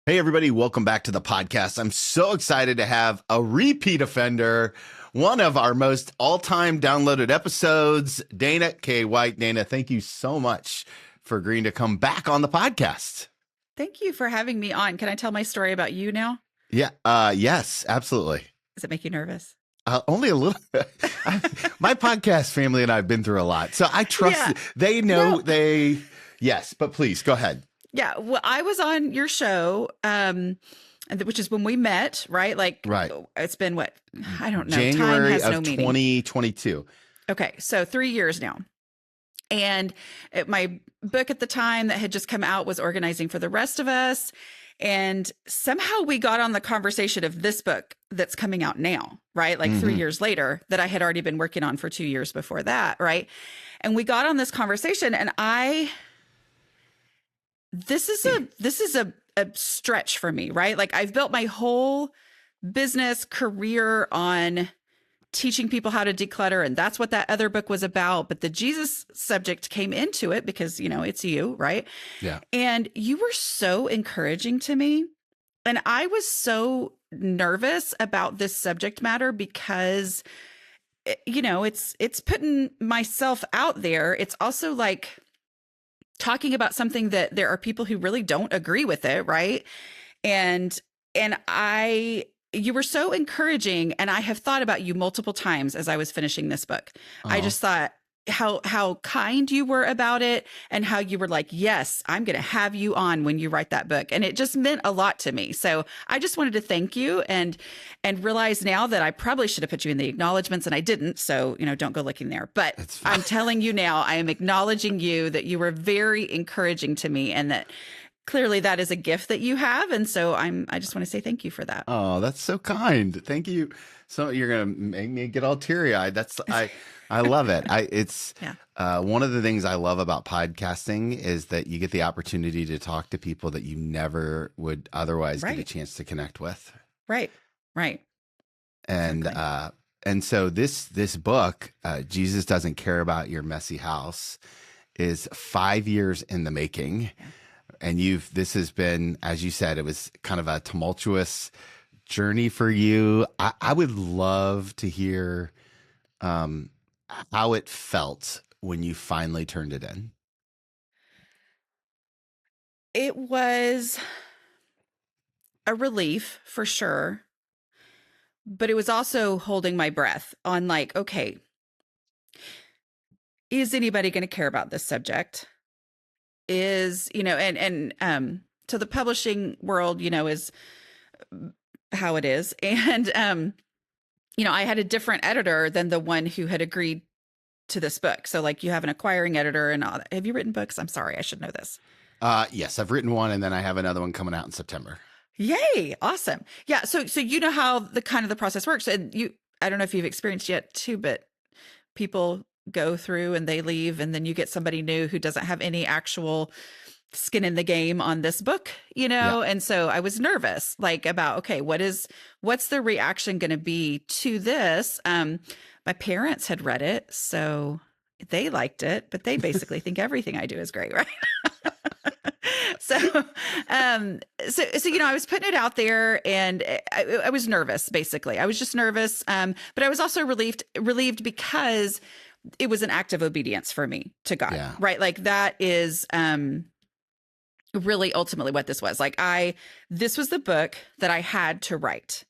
Hey, everybody. Welcome back to the podcast. I'm so excited to have a repeat offender, one of our most all-time downloaded episodes, Dana K. White. Dana, thank you so much for agreeing to come back on the podcast. Thank you for having me on. Can I tell my story about you now? Yeah. Yes, absolutely. Does it make you nervous? Only a little. My podcast family and I have been through a lot, so I trust they know yes, but please go ahead. Yeah. Well, I was on your show, which is when we met, right? Right. It's been what? I don't know. January Time has no of meaning. 2022. Okay. So 3 years now. And my book at the time that had just come out was Organizing for the Rest of Us. And somehow we got on the conversation of this book that's coming out now, right? Like 3 years later, that I had already been working on for 2 years before that, right? And we got on this conversation, and this is a stretch for me, right? Like, I've built my whole business career on teaching people how to declutter, and that's what that other book was about. But the Jesus subject came into it because, it's you, right? Yeah. And you were so encouraging to me. And I was so nervous about this subject matter because, it's putting myself out there. It's also like talking about something that there are people who really don't agree with it, right? And you were so encouraging, and I have thought about you multiple times as I was finishing this book. I just thought how kind you were about it, and how you were like, yes, I'm going to have you on when you write that book. And it just meant a lot to me. So I just wanted to thank you and realize now that I probably should have put you in the acknowledgments, and I didn't. So, don't go looking there. But I'm telling you now, I am acknowledging you, that you were very encouraging to me, and that clearly that is a gift that you have. And so I just want to say thank you for that. Oh, that's so kind. Thank you. So you're going to make me get all teary eyed. I love it. It's one of the things I love about podcasting is that you get the opportunity to talk to people that you never would otherwise get a chance to connect with. Right. And, Exactly. And so this book, Jesus Doesn't Care About Your Messy House, is 5 years in the making. Yeah. And this has been, as you said, it was kind of a tumultuous journey for you. I would love to hear how it felt when you finally turned it in. It was a relief for sure, but it was also holding my breath on, like, okay, is anybody going to care about this subject? Is, so the publishing world, is how it is. And, I had a different editor than the one who had agreed to this book. So, like, you have an acquiring editor and all that. Have you written books? I'm sorry, I should know this. Yes, I've written one, and then I have another one coming out in September. Yay. Awesome. Yeah. So you know how the process works. And I don't know if you've experienced yet too, but people go through and they leave, and then you get somebody new who doesn't have any actual skin in the game on this book, And so I was nervous, like, about, okay, what's the reaction going to be to this? My parents had read it, so they liked it, but they basically think everything I do is great, right? So, I was putting it out there, and I was nervous. Basically, I was just nervous, but I was also relieved because it was an act of obedience for me to God, right? Like, that is really ultimately what this was. Like, this was the book that I had to write,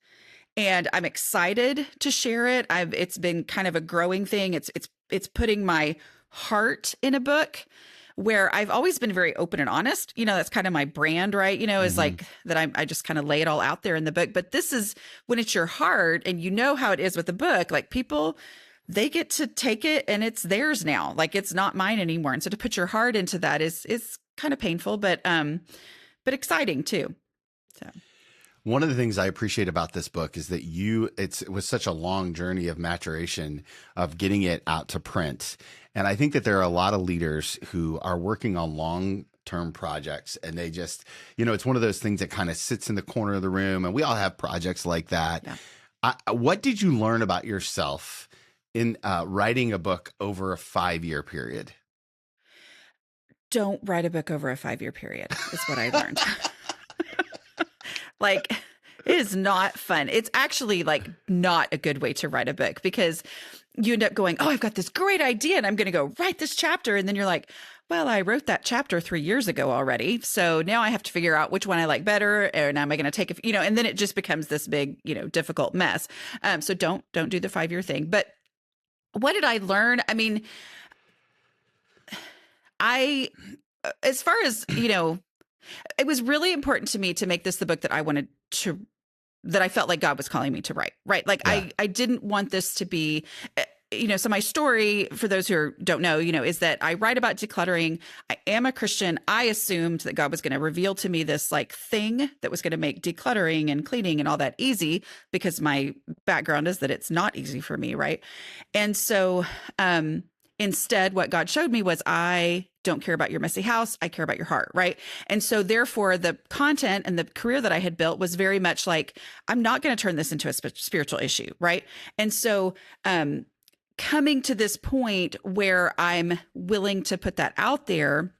and I'm excited to share it. It's been kind of a growing thing. It's putting my heart in a book, where I've always been very open and honest. That's kind of my brand, right? Is like that I just kind of lay it all out there in the book. But this is when it's your heart, and how it is with the book, like, people, they get to take it and it's theirs now. Like, it's not mine anymore. And so to put your heart into that is kind of painful, but exciting too. So. One of the things I appreciate about this book is that it was such a long journey of maturation of getting it out to print. And I think that there are a lot of leaders who are working on long-term projects, and they just, it's one of those things that kind of sits in the corner of the room, and we all have projects like that. Yeah. What did you learn about yourself in writing a book over a 5-year period? Don't write a book over a 5-year period is what I learned. Like, it is not fun. It's actually like not a good way to write a book because you end up going, oh, I've got this great idea and I'm going to go write this chapter. And then you're like, well, I wrote that chapter 3 years ago already. So now I have to figure out which one I like better. And am I going to take it, and then it just becomes this big, difficult mess. So don't do the 5-year thing. But what did I learn? I mean, as far as, it was really important to me to make this the book that I felt like God was calling me to write, right? Like Yeah. I didn't want this to be, so my story, for those who don't know, is that I write about decluttering. I am a Christian. I assumed that God was going to reveal to me this like thing that was going to make decluttering and cleaning and all that easy, because my background is that it's not easy for me, right? And so instead, what God showed me was, I don't care about your messy house. I care about your heart, right? And so therefore, the content and the career that I had built was very much like, I'm not going to turn this into a spiritual issue, right? And so coming to this point where I'm willing to put that out there.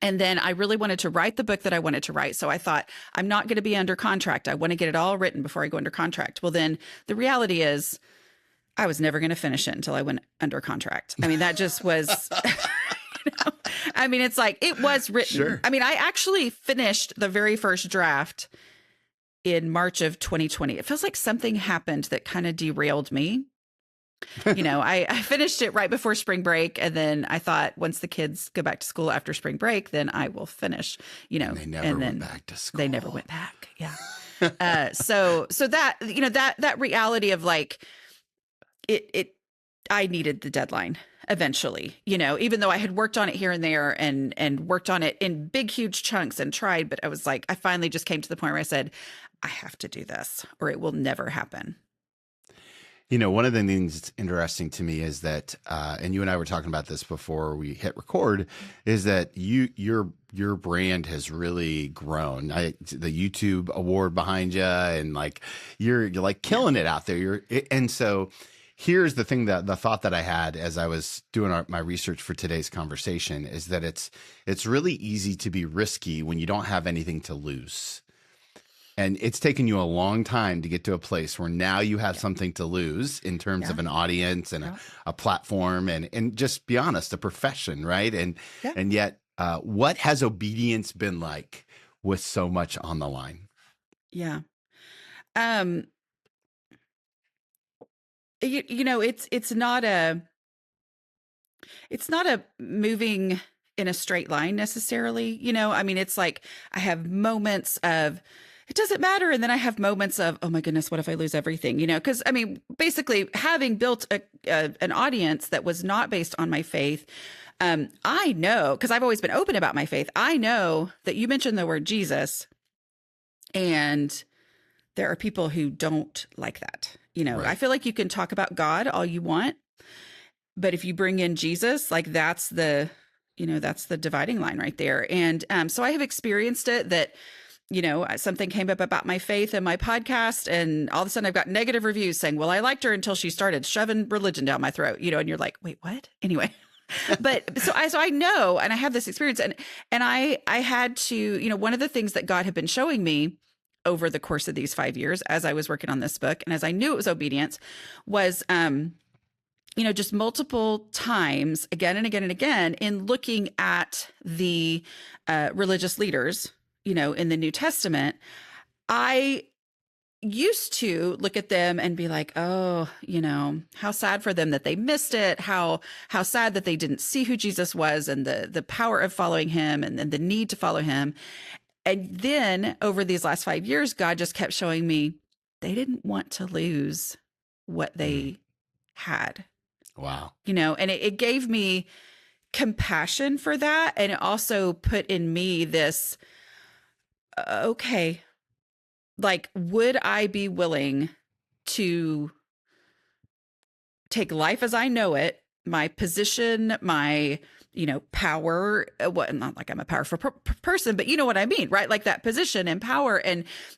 And then I really wanted to write the book that I wanted to write. So I thought, I'm not going to be under contract. I want to get it all written before I go under contract. Well, then the reality is I was never going to finish it until I went under contract. I mean, that just was, I mean, it's like, it was written. Sure. I mean, I actually finished the very first draft in March of 2020. It feels like something happened that kind of derailed me. I finished it right before spring break. And then I thought, once the kids go back to school after spring break, then I will finish, And they never went back to school. They never went back. Yeah. So that, that reality of like, I needed the deadline eventually, even though I had worked on it here and there and worked on it in big, huge chunks and tried, but I was like, I finally just came to the point where I said, I have to do this or it will never happen. One of the things that's interesting to me is that, and you and I were talking about this before we hit record, is that your brand has really grown. The YouTube award behind you, and like you're like killing it out there. And so here's the thing, that the thought that I had as I was doing my research for today's conversation is that it's really easy to be risky when you don't have anything to lose. And it's taken you a long time to get to a place where now you have something to lose in terms of an audience and a platform and just be honest, a profession, right? And yet, what has obedience been like with so much on the line? Yeah. It's not a moving in a straight line necessarily. I mean, it's like I have moments of, it doesn't matter. And then I have moments of, oh my goodness, what if I lose everything? Because I mean, basically having built an audience that was not based on my faith, I know, because I've always been open about my faith, I know that you mentioned the word Jesus, and there are people who don't like that. Right. I feel like you can talk about God all you want, but if you bring in Jesus, like that's the dividing line right there. And so I have experienced it that, something came up about my faith and my podcast, and all of a sudden I've got negative reviews saying, well, I liked her until she started shoving religion down my throat, and you're like, wait, what? Anyway. But so I know, and I have this experience, and I had to, one of the things that God had been showing me over the course of these 5 years, as I was working on this book, and as I knew it was obedience, was, just multiple times, again and again and again, in looking at the religious leaders, in the New Testament, I used to look at them and be like, oh, how sad for them that they missed it. How sad that they didn't see who Jesus was and the power of following him and the need to follow him. And then over these last 5 years, God just kept showing me they didn't want to lose what they had. Wow. And it gave me compassion for that. And it also put in me this, okay, like, would I be willing to take life as I know it, my position, my, power, not like I'm a powerful person, but you know what I mean, right? Like that position and power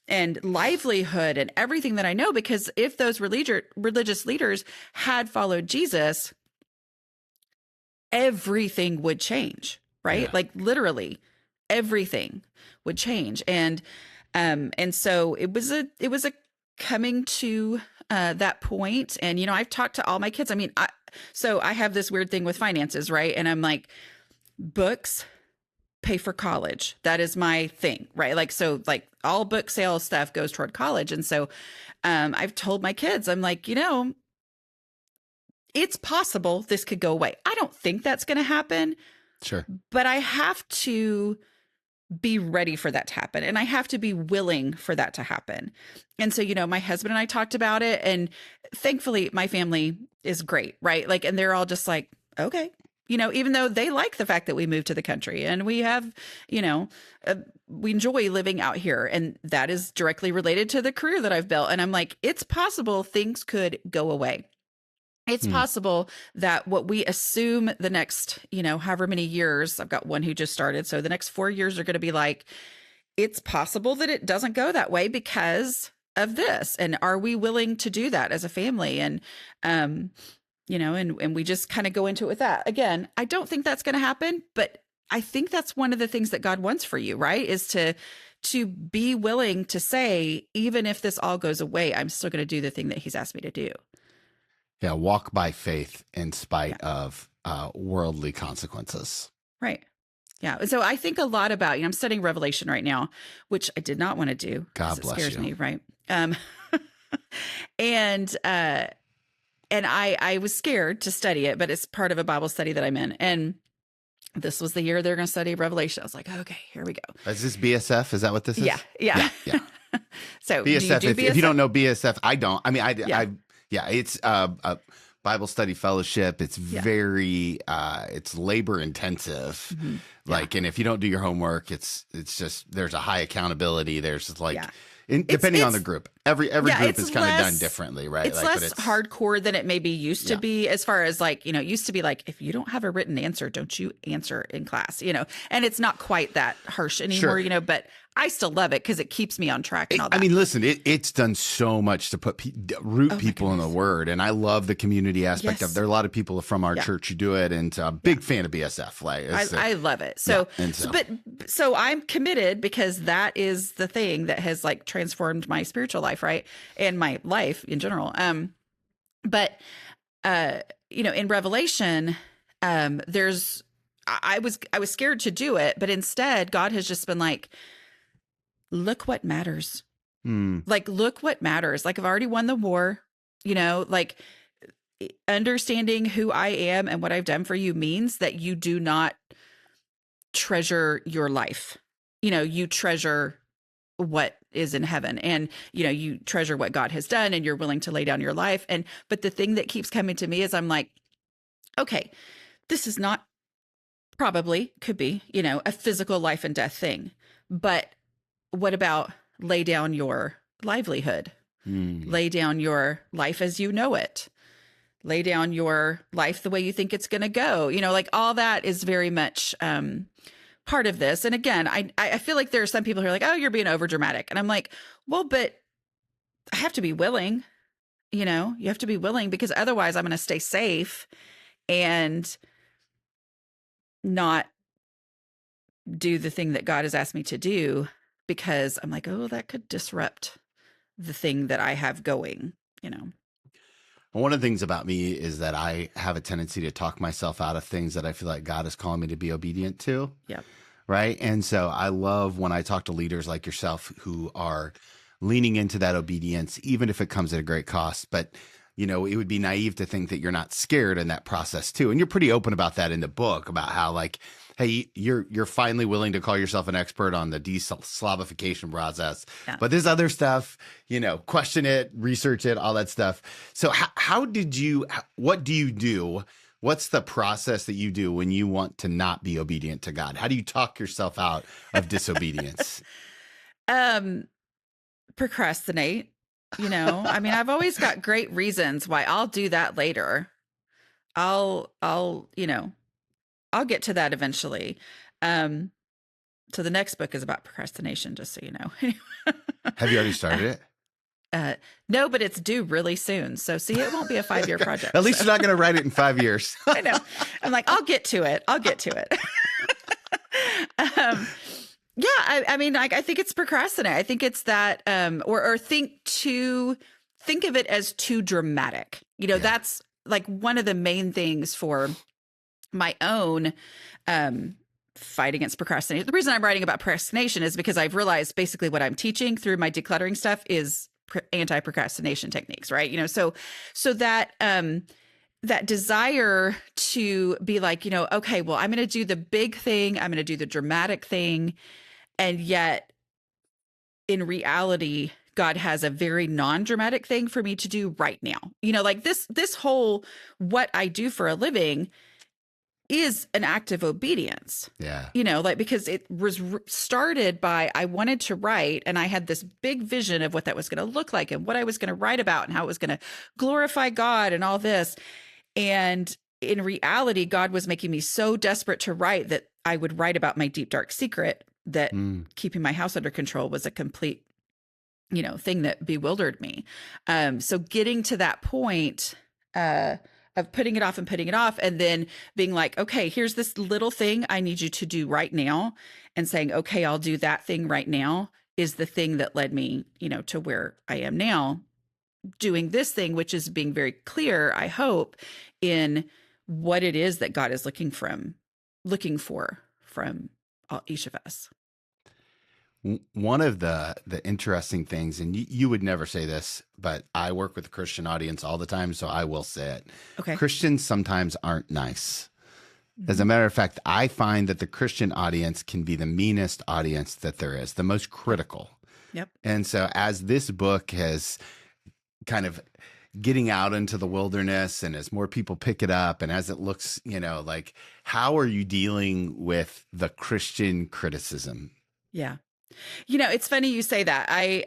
and livelihood and everything that I know, because if those religious leaders had followed Jesus, everything would change, right? Yeah. Like literally everything would change. And And so it was a coming to that point. And, I've talked to all my kids. I mean, so I have this weird thing with finances, right? And I'm like, books pay for college. That is my thing, right? Like, so like all book sales stuff goes toward college. And so I've told my kids, I'm like, it's possible this could go away. I don't think that's going to happen, Sure. but I have to be ready for that to happen. And I have to be willing for that to happen. And so, my husband and I talked about it, and thankfully my family is great, right? Like, and they're all just like, okay, even though they like the fact that we moved to the country and we have, we enjoy living out here. And that is directly related to the career that I've built. And I'm like, it's possible things could go away. It's possible that what we assume the next, however many years, I've got one who just started. So the next 4 years are going to be like, it's possible that it doesn't go that way because of this. And are we willing to do that as a family? And, and we just kind of go into it with that. Again, I don't think that's going to happen, but I think that's one of the things that God wants for you, right? Is to be willing to say, even if this all goes away, I'm still going to do the thing that he's asked me to do. Yeah, walk by faith in spite of worldly consequences. Right. Yeah. So I think a lot about, I'm studying Revelation right now, which I did not want to do. God bless it scares you. me, right? And I was scared to study it, but it's part of a Bible study that I'm in. And this was the year they're going to study Revelation. I was like, okay, here we go. Is this BSF? Is that what this is? Yeah. So BSF, do you do BSF? If you don't know BSF, I don't. I mean, it's a Bible study fellowship. It's very, it's labor intensive. Mm-hmm. Like, and if you don't do your homework, it's just, there's a high accountability. There's like, depending on the group, every group is kind of done differently, right? It's less hardcore than it maybe used to be, as far as like, it used to be like, if you don't have a written answer, don't you answer in class, and it's not quite that harsh anymore, but I still love it because it keeps me on track and all that. I mean, listen, it's done so much to put root people in the word. And I love the community aspect of, there are a lot of people from our church who do it. And I'm a big fan of BSF. Like, I love it. So I'm committed because that is the thing that has like transformed my spiritual life, right? And my life in general. But in Revelation, I was scared to do it, but instead God has just been like, look what matters. Like, look what matters. Like, I've already won the war, like understanding who I am and what I've done for you means that you do not treasure your life. You treasure what is in heaven, and, you treasure what God has done, and you're willing to lay down your life. But the thing that keeps coming to me is I'm like, okay, this is not, probably could be, a physical life and death thing, but what about lay down your livelihood? Lay down your life as you know it. Lay down your life the way you think it's going to go. Like all that is very much part of this. And again, I feel like there are some people who are like, oh, you're being over dramatic. And I'm like, well, but I have to be willing. You have to be willing, because otherwise I'm going to stay safe and not do the thing that God has asked me to do, because I'm like, oh, that could disrupt the thing that I have going, One of the things about me is that I have a tendency to talk myself out of things that I feel like God is calling me to be obedient to. Yeah. Right. And so I love when I talk to leaders like yourself who are leaning into that obedience, even if it comes at a great cost. But, it would be naive to think that you're not scared in that process too. And you're pretty open about that in the book, about how like, hey, you're finally willing to call yourself an expert on the de-Slavification process. Yeah. But this other stuff, question it, research it, all that stuff. So what do you do? What's the process that you do when you want to not be obedient to God? How do you talk yourself out of disobedience? Procrastinate. I mean, I've always got great reasons why I'll do that later. I'll get to that eventually. So the next book is about procrastination, just so you know. Have you already started it? No, but it's due really soon. So see, it won't be a 5-year project. At least you're not going to write it in 5 years. I know. I'm like, I'll get to it. Yeah, I mean, I think it's procrastinate. I think it's that, or think of it as too dramatic. Yeah. That's like one of the main things for my own fight against procrastination. The reason I'm writing about procrastination is because I've realized basically what I'm teaching through my decluttering stuff is anti-procrastination techniques, right? So that that desire to be like, okay, well, I'm going to do the big thing, I'm going to do the dramatic thing, and yet in reality, God has a very non-dramatic thing for me to do right now. Like this whole what I do for a living is an act of obedience. Yeah. Like because it was started by I wanted to write and I had this big vision of what that was going to look like and what I was going to write about and how it was going to glorify God and all this. And in reality, God was making me so desperate to write that I would write about my deep, dark secret that keeping my house under control was a complete, thing that bewildered me. So getting to that point of putting it off and then being like, okay, here's this little thing I need you to do right now, and saying, okay, I'll do that thing right now, is the thing that led me, to where I am now, doing this thing, which is being very clear, I hope, in what it is that God is looking for from each of us. One of the interesting things, and you would never say this, but I work with a Christian audience all the time, so I will say it. Okay. Christians sometimes aren't nice. As a matter of fact, I find that the Christian audience can be the meanest audience that there is, the most critical. Yep. And so as this book has kind of getting out into the wilderness, and as more people pick it up, and as it looks, like, how are you dealing with the Christian criticism? Yeah. It's funny you say that. I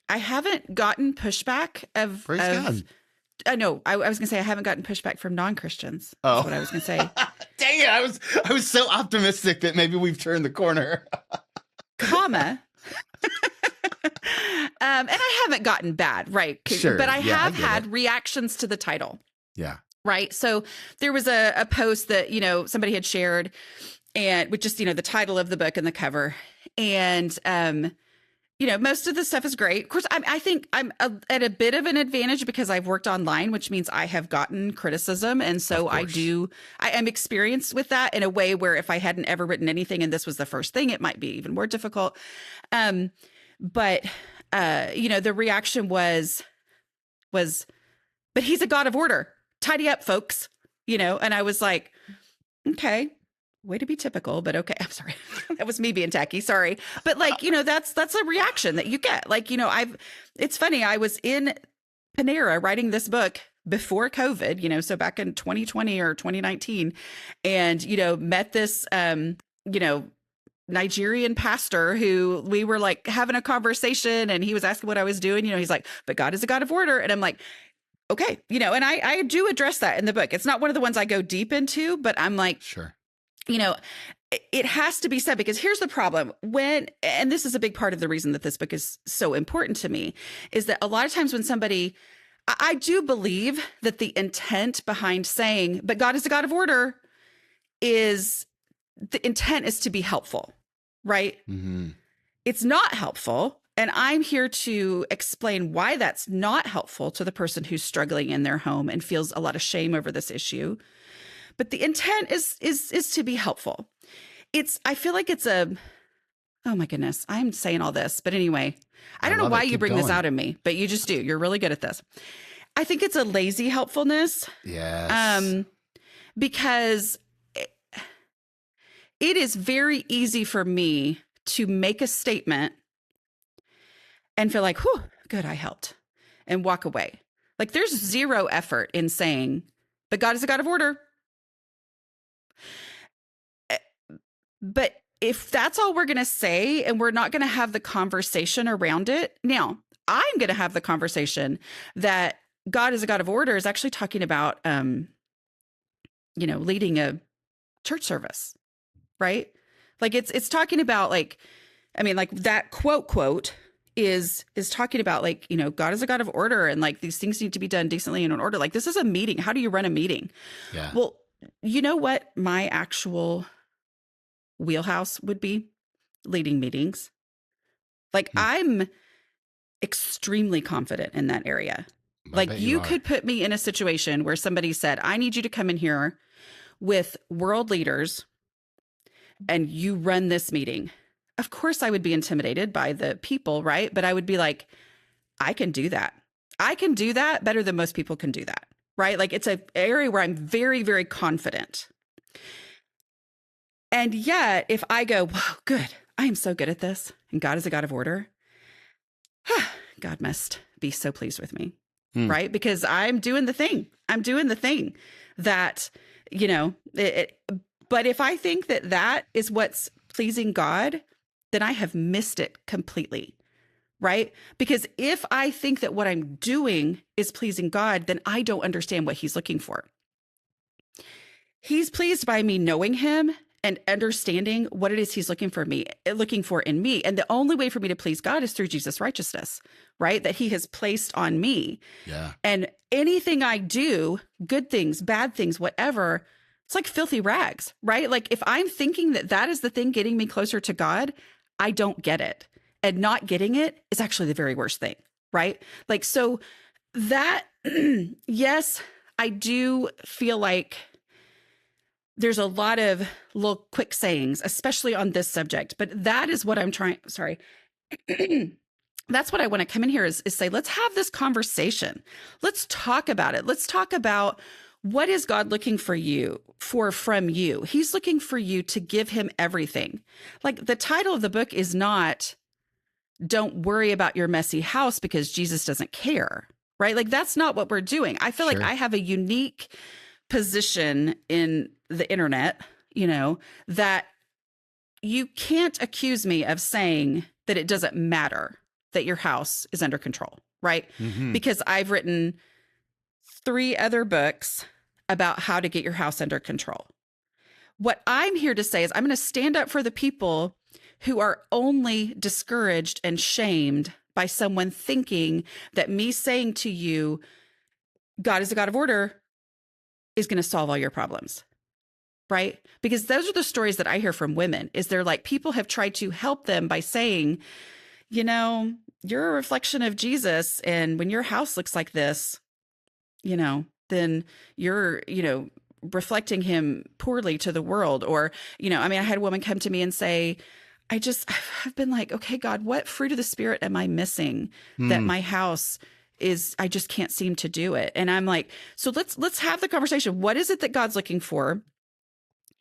haven't gotten pushback of Praise God. No, I was gonna say I haven't gotten pushback from non-Christians. Oh, That's what I was gonna say. Dang it! I was so optimistic that maybe we've turned the corner. Comma. And I haven't gotten bad, right? Sure, but I have I had reactions to the title. Yeah. Right. So there was a post that somebody had shared, and with just the title of the book and the cover, and most of the stuff is great. Of course, I think I'm at a bit of an advantage because I've worked online, which means I have gotten criticism. And so I am experienced with that in a way where if I hadn't ever written anything and this was the first thing, it might be even more difficult. But the reaction was, but he's a God of order. Tidy up, folks, and I was like, okay. Way to be typical, but okay. I'm sorry. That was me being tacky. Sorry. But that's a reaction that you get. It's funny. I was in Panera writing this book before COVID, so back in 2020 or 2019, and, met this, Nigerian pastor who we were like having a conversation, and he was asking what I was doing. He's like, but God is a God of order. And I'm like, okay, and I do address that in the book. It's not one of the ones I go deep into, but I'm like, sure. It has to be said, because here's the problem and this is a big part of the reason that this book is so important to me, is that a lot of times when I do believe that the intent behind saying, but God is a God of order, is the intent is to be helpful, right? Mm-hmm. It's not helpful. And I'm here to explain why that's not helpful to the person who's struggling in their home and feels a lot of shame over this issue. But the intent is to be helpful. I feel like it's oh my goodness, I'm saying all this, but anyway, I don't know why you bring this out in me, but you just do. You're really good at this. I think it's a lazy helpfulness. Yes. Because it is very easy for me to make a statement and feel like, whew, good, I helped, and walk away. Like there's zero effort in saying, but God is a God of order. But if that's all we're going to say and we're not going to have the conversation around it, now I'm going to have the conversation that God is a God of order is actually talking about, leading a church service, right? Like it's talking about that quote is talking about God is a God of order, and like these things need to be done decently and in order. Like this is a meeting. How do you run a meeting? Yeah. Well, you know what my actual wheelhouse would be? leading meetings. Like Hmm. I'm extremely confident in that area. I Like bet you you are. could put me in a situation where somebody said, I need you to come in here with world leaders and you run this meeting. Of course, I would be intimidated by the people, right? But I would be like, I can do that. I can do that better than most people can do that, right? Like it's an area where I'm very, very confident. And yet, if I go, wow, good, I am so good at this, and God is a God of order, God must be so pleased with me, Hmm. right? Because I'm doing the thing. I'm doing the thing that, you know, but if I think that that is what's pleasing God, then I have missed it completely, right? Because if I think that what I'm doing is pleasing God, then I don't understand what he's looking for. He's pleased by me knowing him and understanding what it is he's looking for in me. And the only way for me to please God is through Jesus' righteousness, right? That he has placed on me. Yeah. And anything I do, good things, bad things, whatever, it's like filthy rags, right? Like if I'm thinking that that is the thing getting me closer to God, I don't get it. And not getting it is actually the very worst thing, right? Like, so that, yes, I do feel like there's a lot of little quick sayings, especially on this subject, but that is what I'm trying. Sorry. That's what I want to come in here is say, let's have this conversation. Let's talk about it. Let's talk about what is God looking for you from you. He's looking for you to give him everything. Like the title of the book is not, don't worry about your messy house because Jesus doesn't care, right? Like that's not what we're doing. I feel like Sure. I have a unique position in the internet, you know, that you can't accuse me of saying that it doesn't matter that your house is under control, right? Mm-hmm. Because I've written 3 other books about how to get your house under control. What I'm here to say is I'm going to stand up for the people who are only discouraged and shamed by someone thinking that me saying to you, God is a God of order, is going to solve all your problems. Right? Because those are the stories that I hear from women is they're like, people have tried to help them by saying, you know, you're a reflection of Jesus. And when your house looks like this, you know, then you're, you know, reflecting him poorly to the world. Or, you know, I mean, I had a woman come to me and say, I've been like, okay, God, what fruit of the spirit am I missing that my house is, I just can't seem to do it. And I'm like, so let's have the conversation. What is it that God's looking for?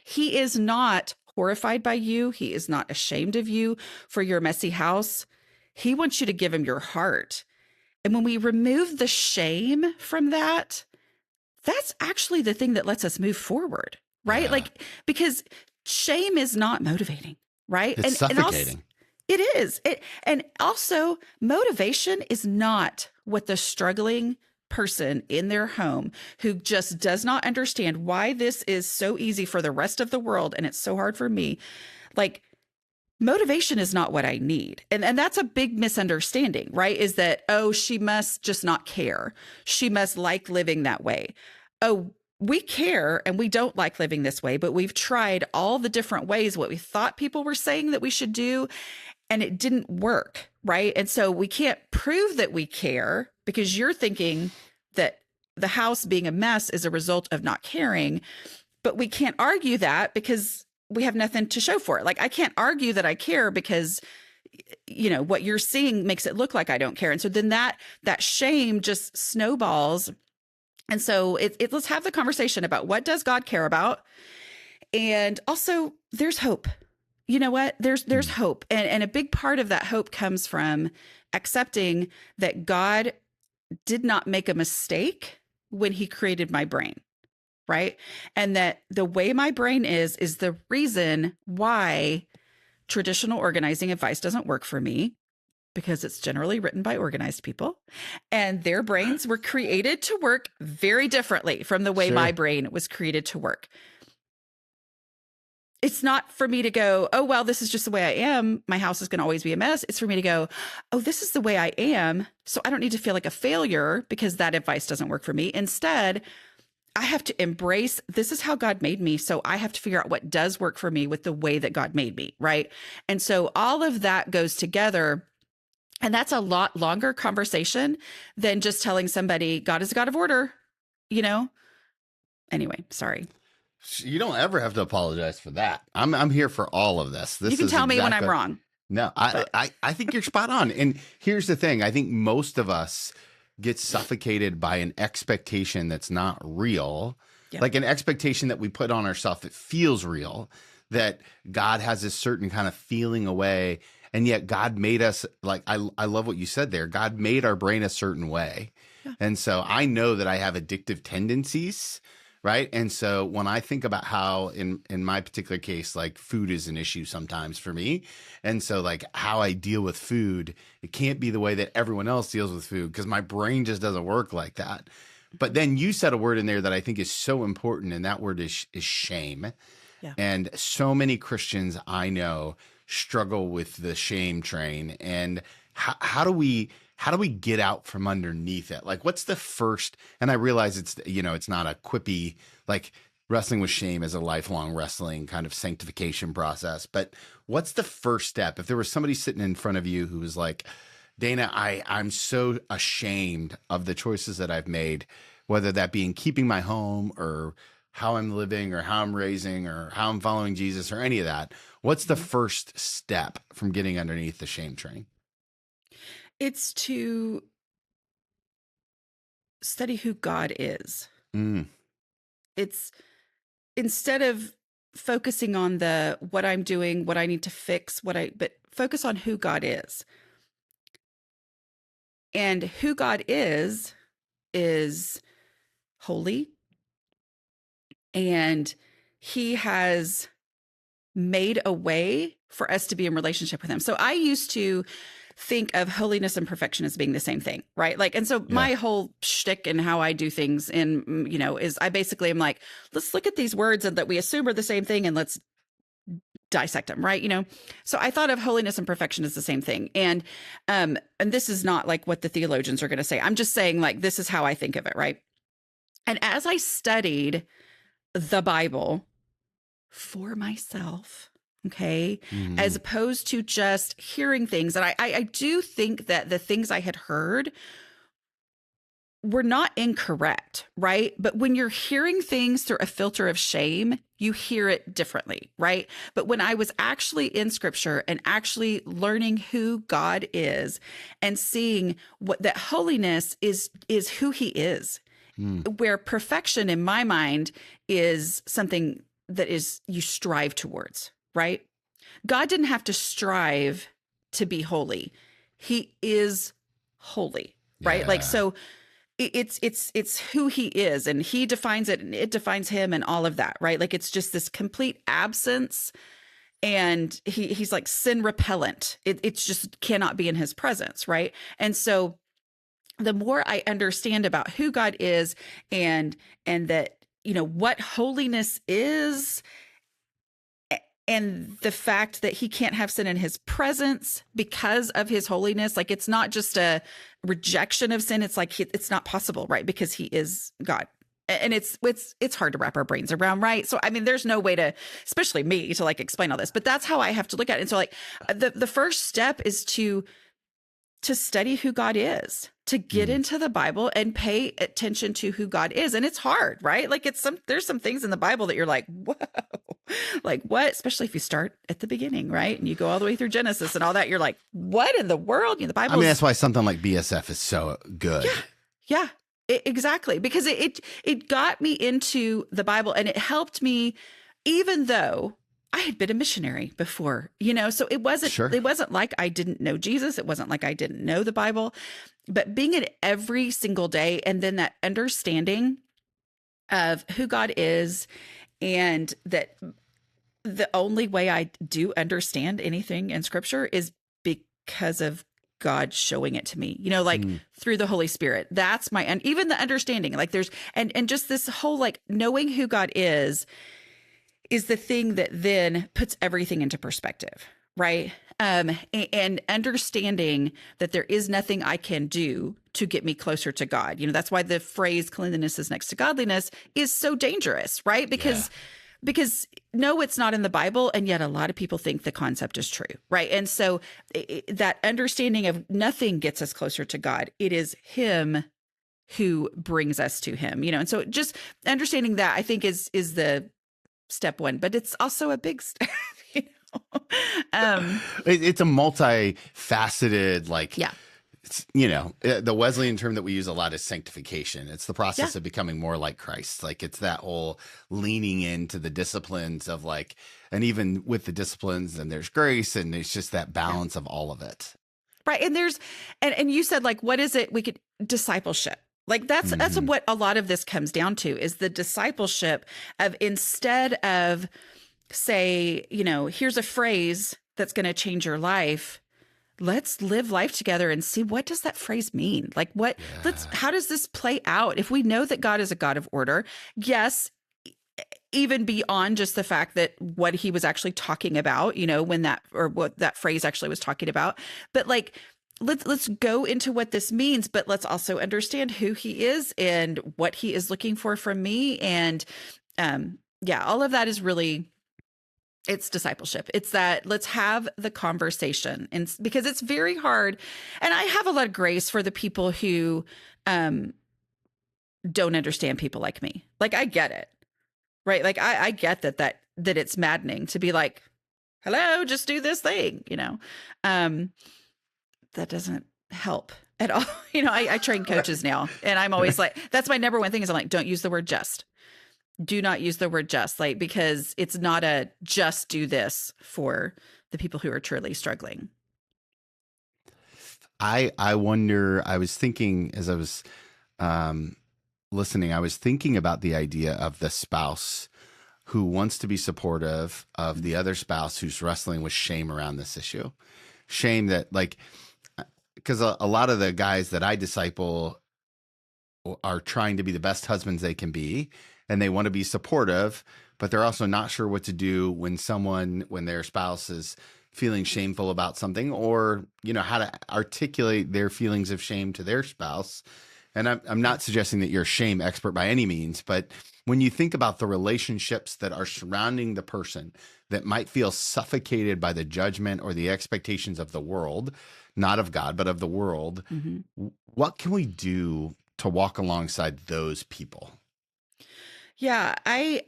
He is not horrified by you. He is not ashamed of you for your messy house. He wants you to give him your heart. And when we remove the shame from that, that's actually the thing that lets us move forward, right? Yeah. Like, because shame is not motivating, right? It's And also, suffocating. it is. And also, motivation is not what the struggling person in their home who just does not understand why this is so easy for the rest of the world and it's so hard for me. Like, motivation is not what I need. And that's a big misunderstanding, right? Is that, oh, she must just not care. She must like living that way. Oh, we care and we don't like living this way, but we've tried all the different ways what we thought people were saying that we should do, and it didn't work, right? And so we can't prove that we care because you're thinking that the house being a mess is a result of not caring, but we can't argue that because we have nothing to show for it. Like I can't argue that I care because, you know, what you're seeing makes it look like I don't care. And so then that shame just snowballs. And so let's have the conversation about what does God care about? And also there's hope. You know what? There's hope. And a big part of that hope comes from accepting that God did not make a mistake when he created my brain, right? And that the way my brain is the reason why traditional organizing advice doesn't work for me, because it's generally written by organized people and their brains were created to work very differently from the way my brain was created to work. It's not for me to go, oh, well, this is just the way I am. My house is going to always be a mess. It's for me to go, oh, this is the way I am. So I don't need to feel like a failure because that advice doesn't work for me. Instead, I have to embrace this is how God made me. So I have to figure out what does work for me with the way that God made me. Right. And so all of that goes together. And that's a lot longer conversation than just telling somebody God is a God of order, you know? Anyway, sorry. You don't ever have to apologize for that. I'm here for all of this. This You can is tell me when I'm exactly- wrong. No, I think you're spot on. And here's the thing. I think most of us get suffocated by an expectation that's not real. Yeah. Like an expectation that we put on ourselves that feels real, that God has a certain kind of feeling away. And yet God made us, like, I love what you said there. God made our brain a certain way. Yeah. And so I know that I have addictive tendencies, right? And so when I think about how in my particular case, like food is an issue sometimes for me. And so like how I deal with food, it can't be the way that everyone else deals with food because my brain just doesn't work like that. But then you said a word in there that I think is so important, and that word is shame. Yeah. And so many Christians I know struggle with the shame train. And how do we get out from underneath it? Like, what's the first? And I realize it's not a quippy, like wrestling with shame is a lifelong wrestling kind of sanctification process. But what's the first step? If there was somebody sitting in front of you who was like, Dana, I'm so ashamed of the choices that I've made, whether that be in keeping my home or how I'm living or how I'm raising or how I'm following Jesus or any of that. What's the first step from getting underneath the shame train? It's to study who God is. It's instead of focusing on the what I'm doing, what I need to fix, but focus on who God is. And who God is holy, and he has made a way for us to be in relationship with him. So I used to think of holiness and perfection as being the same thing, right? Like, and so my whole shtick and how I do things is I basically am like, let's look at these words and that we assume are the same thing and let's dissect them, right? So I thought of holiness and perfection as the same thing. And this is not like what the theologians are going to say. I'm just saying like, this is how I think of it, right? And as I studied the Bible for myself, okay, as opposed to just hearing things, and I do think that the things I had heard were not incorrect, right? But when you're hearing things through a filter of shame, you hear it differently, right? But when I was actually in scripture and actually learning who God is and seeing what that holiness is who he is, where perfection in my mind is something that is you strive towards, right? God didn't have to strive to be holy. He is holy, right? Like, so it's who he is, and he defines it and it defines him and all of that, right? Like, it's just this complete absence, and he's like sin repellent. It's just cannot be in his presence, right? And so the more I understand about who God is and that, what holiness is, and the fact that he can't have sin in his presence because of his holiness, like it's not just a rejection of sin. It's like, it's not possible, right? Because he is God. And it's hard to wrap our brains around, right? So, I mean, there's no way to, especially me, to like explain all this, but that's how I have to look at it. And so like the first step is to study who God is, to get into the Bible and pay attention to who God is. And it's hard, right? Like there's some things in the Bible that you're like, whoa, like what? Especially if you start at the beginning, right? And you go all the way through Genesis and all that. You're like, what in the world? The Bible. I mean, that's why something like BSF is so good. Yeah, exactly. Because it got me into the Bible, and it helped me, even though I had been a missionary before, so it wasn't like I didn't know Jesus. It wasn't like I didn't know the Bible, but being it every single day, and then that understanding of who God is, and that the only way I do understand anything in scripture is because of God showing it to me, through the Holy Spirit. That's and even the understanding, like there's, and just this whole, like, knowing who God is the thing that then puts everything into perspective, right? And understanding that there is nothing I can do to get me closer to God. That's why the phrase cleanliness is next to godliness is so dangerous, right? Yeah. Because no, it's not in the Bible, and yet a lot of people think the concept is true, right? And so that understanding of nothing gets us closer to God. It is Him who brings us to Him, And so just understanding that, I think, is the step one, but it's also a big step. you know? It's a multifaceted, like, Yeah. it's, the Wesleyan term that we use a lot is sanctification. It's the process of becoming more like Christ. Like, it's that whole leaning into the disciplines of, like, and even with the disciplines, and there's grace, and it's just that balance of all of it. Right. And and you said, like, what is it discipleship? Like, that's what a lot of this comes down to, is the discipleship of, instead of, say, here's a phrase that's going to change your life. Let's live life together and see, what does that phrase mean? Like, how does this play out? If we know that God is a God of order, yes, even beyond just the fact that what He was actually talking about, what that phrase actually was talking about, but, like, let's go into what this means, but let's also understand who He is and what He is looking for from me. And all of that is really, it's discipleship. It's that, let's have the conversation, and because it's very hard. And I have a lot of grace for the people who don't understand people like me. Like, I get it, right? Like, I get that it's maddening to be like, hello, just do this thing, that doesn't help at all. I train coaches now, and I'm always like, that's my number one thing, is I'm like, don't use the word just. Do not use the word just, like, because it's not a just do this for the people who are truly struggling. I wonder, I was thinking as I was listening, I was thinking about the idea of the spouse who wants to be supportive of the other spouse who's wrestling with shame around this issue. Shame that, like, because a lot of the guys that I disciple are trying to be the best husbands they can be, and they want to be supportive, but they're also not sure what to do when their spouse is feeling shameful about something, or, how to articulate their feelings of shame to their spouse. And I'm not suggesting that you're a shame expert by any means, but when you think about the relationships that are surrounding the person that might feel suffocated by the judgment or the expectations of the world, not of God, but of the world, what can we do to walk alongside those people? Yeah, it's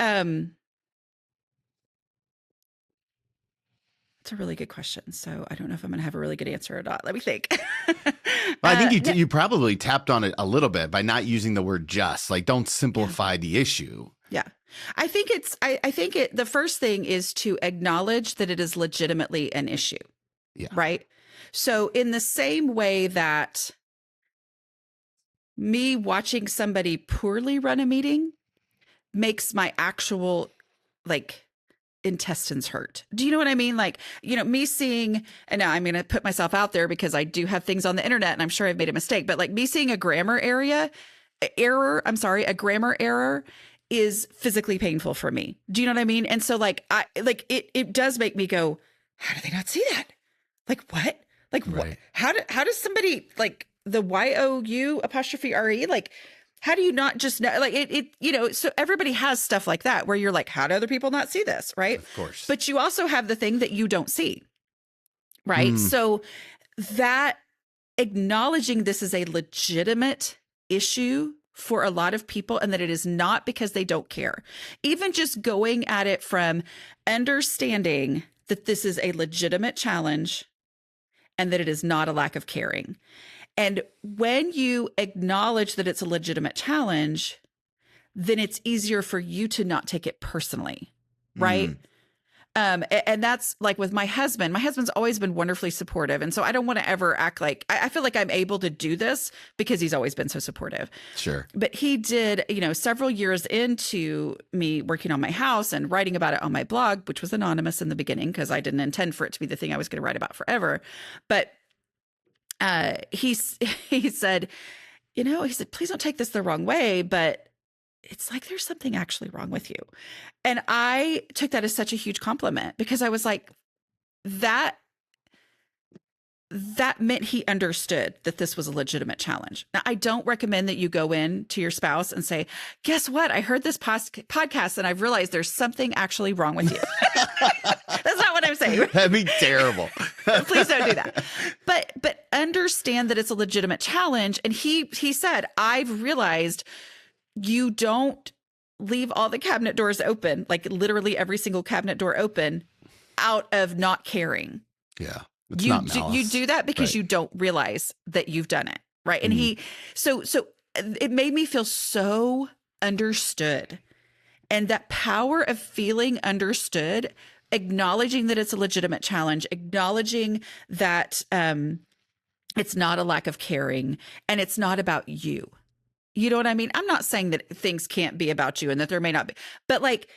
a really good question. So I don't know if I'm going to have a really good answer or not. Let me think. Well, I think you probably tapped on it a little bit by not using the word just. Like, don't simplify the issue. Yeah. I think the first thing is to acknowledge that it is legitimately an issue. Yeah. Right. So in the same way that me watching somebody poorly run a meeting makes my actual, like, intestines hurt. Do you know what I mean? Like, me seeing, and now I'm going to put myself out there because I do have things on the internet and I'm sure I've made a mistake, but, like, me seeing a grammar error is physically painful for me. Do you know what I mean? And so, like, it does make me go, how do they not see that? Like, what? Like, right. What? How does somebody, like, the YOU''RE, like, how do you not just know? Like, so everybody has stuff like that where you're like, how do other people not see this? Right. Of course. But you also have the thing that you don't see. Right. So that acknowledging this is a legitimate issue for a lot of people, and that it is not because they don't care. Even just going at it from understanding that this is a legitimate challenge and that it is not a lack of caring. And when you acknowledge that it's a legitimate challenge, then it's easier for you to not take it personally, right? And that's like with my husband. My husband's always been wonderfully supportive. And so I don't want to ever act like, I feel like I'm able to do this because he's always been so supportive. Sure. But he did, several years into me working on my house and writing about it on my blog, which was anonymous in the beginning because I didn't intend for it to be the thing I was going to write about forever. But he said, please don't take this the wrong way, but it's like there's something actually wrong with you. And I took that as such a huge compliment because I was like, that that meant he understood that this was a legitimate challenge. Now, I don't recommend that you go in to your spouse and say, guess what? I heard this podcast and I've realized there's something actually wrong with you. That's not what I'm saying. That'd be terrible. Please don't do that. But understand that it's a legitimate challenge. And he said, I've realized you don't leave all the cabinet doors open, like literally every single cabinet door open, out of not caring. Yeah. You do that because you don't realize that you've done it. Right. And so it made me feel so understood, and that power of feeling understood, acknowledging that it's a legitimate challenge, acknowledging that it's not a lack of caring and it's not about you. You know what I mean? I'm not saying that things can't be about you and that there may not be, but like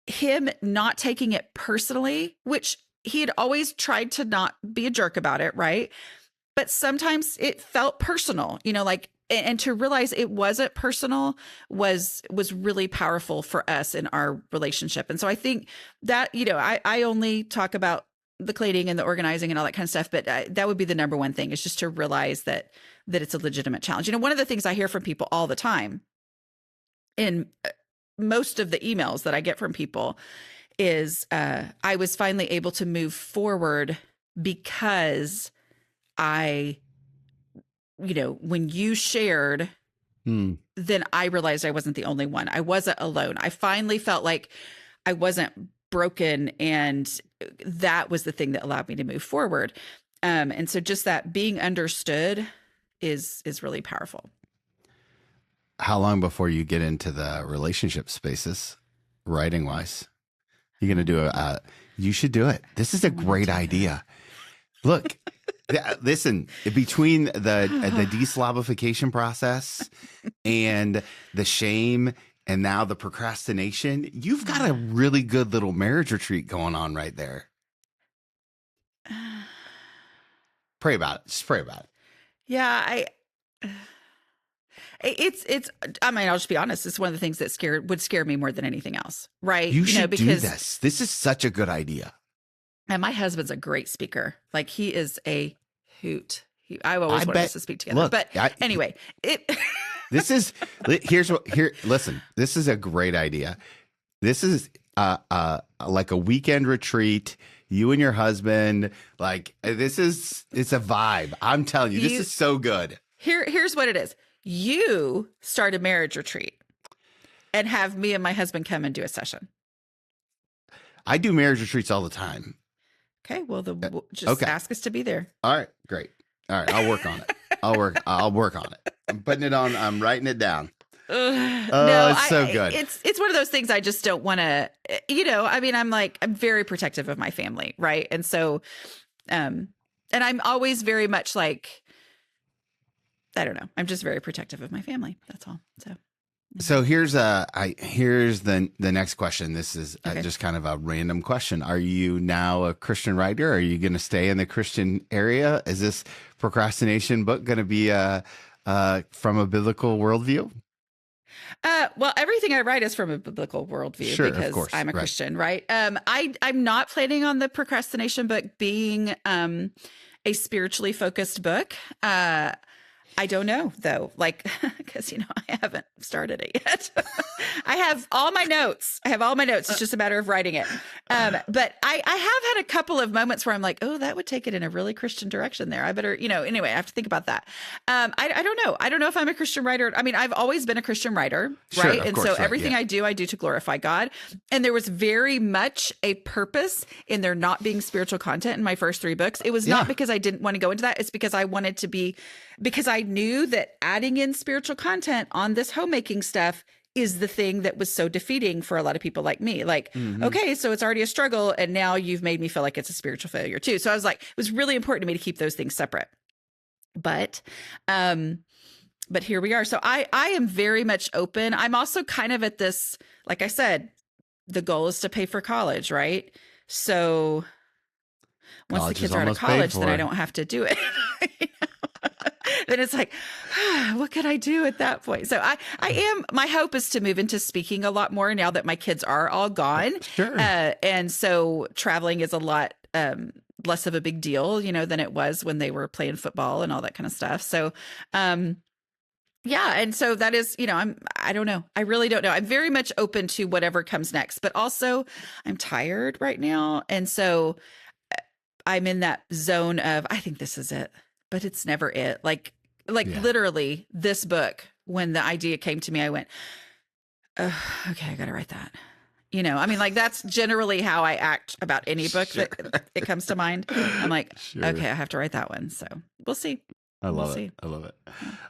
him not taking it personally, which he had always tried to not be a jerk about it, right? But sometimes it felt personal, like, and to realize it wasn't personal was really powerful for us in our relationship. And so I think that, I only talk about the cleaning and the organizing and all that kind of stuff, but that would be the number one thing, is just to realize that it's a legitimate challenge. One of the things I hear from people all the time in most of the emails that I get from people is I was finally able to move forward because when you shared, then I realized I wasn't the only one. I wasn't alone. I finally felt like I wasn't broken, and that was the thing that allowed me to move forward. And so just that being understood is really powerful. How long before you get into the relationship spaces, writing wise? You're going to do you should do it. This is a great idea. Look, listen, between the deslabification process and the shame and now the procrastination, you've got a really good little marriage retreat going on right there. Pray about it. Just pray about it. Yeah, I mean, I'll just be honest. It's one of the things that would scare me more than anything else. Right. You should do this. This is such a good idea. And my husband's a great speaker. Like, he is a hoot. I've always wanted us to speak together. But anyway, listen, this is a great idea. This is like a weekend retreat. You and your husband, like, it's a vibe. I'm telling you, this is so good. Here's what it is. You start a marriage retreat and have me and my husband come and do a session. I do marriage retreats all the time. Okay. Well, just ask us to be there. All right. Great. All right. I'll work on it. I'll work on it. I'm putting it on. I'm writing it down. No, it's so good. It's one of those things I just don't want to, I mean, I'm very protective of my family. Right. And so, and I'm always very much like, I don't know. I'm just very protective of my family. That's all. So here's the next question. This is just kind of a random question. Are you now a Christian writer? Are you going to stay in the Christian area? Is this procrastination book going to be from a biblical worldview? Well, everything I write is from a biblical worldview, because of course, I'm a Christian, right? I'm not planning on the procrastination book being a spiritually focused book. I don't know, though, because, I haven't started it yet. I have all my notes. It's just a matter of writing it. But I have had a couple of moments where I'm like, oh, that would take it in a really Christian direction there. I better, anyway, I have to think about that. I don't know. I don't know if I'm a Christian writer. I mean, I've always been a Christian writer, right? And so everything I do to glorify God. And there was very much a purpose in there not being spiritual content in my first 3 books. It was not because I didn't want to go into that. It's because I wanted to be, because I knew that adding in spiritual content on this homemaking stuff is the thing that was so defeating for a lot of people like me. Okay, so it's already a struggle, and now you've made me feel like it's a spiritual failure too. So I was like, it was really important to me to keep those things separate. But here we are. So I am very much open. I'm also kind of at this, like I said, the goal is to pay for college, right? So once the kids are out of college, then I don't have to do it. Then it's like, what could I do at that point? So my hope is to move into speaking a lot more now that my kids are all gone. Sure. And so traveling is a lot less of a big deal, than it was when they were playing football and all that kind of stuff. So, yeah. And so that is, I don't know. I really don't know. I'm very much open to whatever comes next, but also I'm tired right now. And so I'm in that zone of, I think this is it, but it's never it. Like Yeah. literally this book, when the idea came to me, I went, oh, okay, I got to write that. Like that's generally how I act about any book that it comes to mind. I'm like, Sure. okay, I have to write that one. So we'll see. I love We'll it. see. I love it.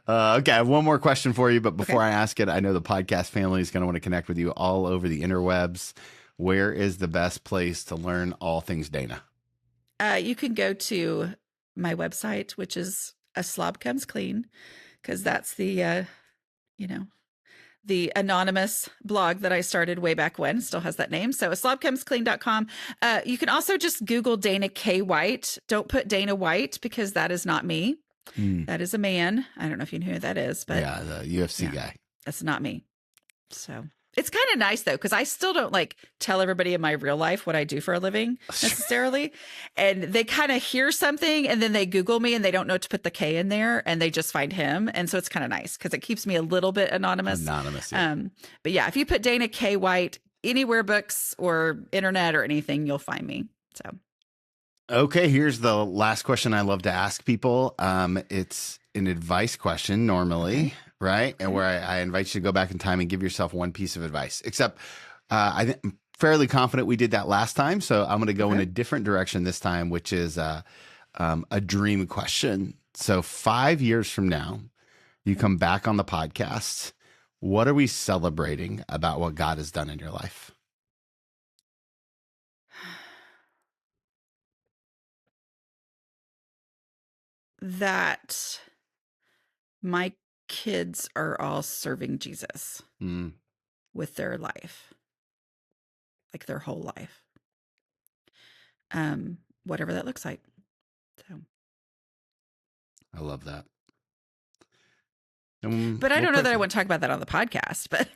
Okay, I have one more question for you, but before Okay. I ask it, I know the podcast family is going to want to connect with you all over the interwebs. Where is the best place to learn all things Dana? You can go to my website, which is A Slob Comes Clean, because that's the the anonymous blog that I started way back when. Still has that name. So aslobcomesclean.com. You can also just Google Dana K. White. Don't put Dana White, because that is not me. That is a man. I don't know if you know who that is, but yeah, the UFC guy. that's not me. So it's kind of nice though, because I still don't like tell everybody in my real life what I do for a living necessarily. And they kind of hear something and then they Google me and they don't know to put the K in there and they just find him. And so it's kind of nice because it keeps me a little bit anonymous. Yeah. But yeah, if you put Dana K. White anywhere, books or internet or anything, you'll find me. So. Okay, here's the last question I love to ask people. It's an advice question normally, right? And where I invite you to go back in time and give yourself one piece of advice. Except I'm fairly confident we did that last time. So I'm going to go in a different direction this time, which is a dream question. So 5 years from now, you come back on the podcast. What are we celebrating about what God has done in your life? That my kids are all serving Jesus with their life, like their whole life, whatever that looks like. So, I love that. but I don't know that I want to talk about that on the podcast, but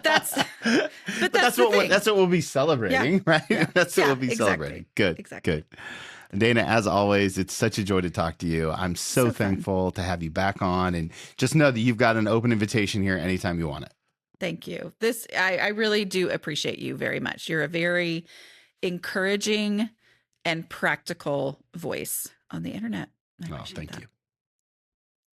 that's what we'll be celebrating, right? Yeah. That's what we'll be exactly. celebrating. Good, exactly. Good. Dana, as always, it's such a joy to talk to you. I'm so thankful to have you back on, and just know that you've got an open invitation here anytime you want it. Thank you. I really do appreciate you very much. You're a very encouraging and practical voice on the internet. Thank you.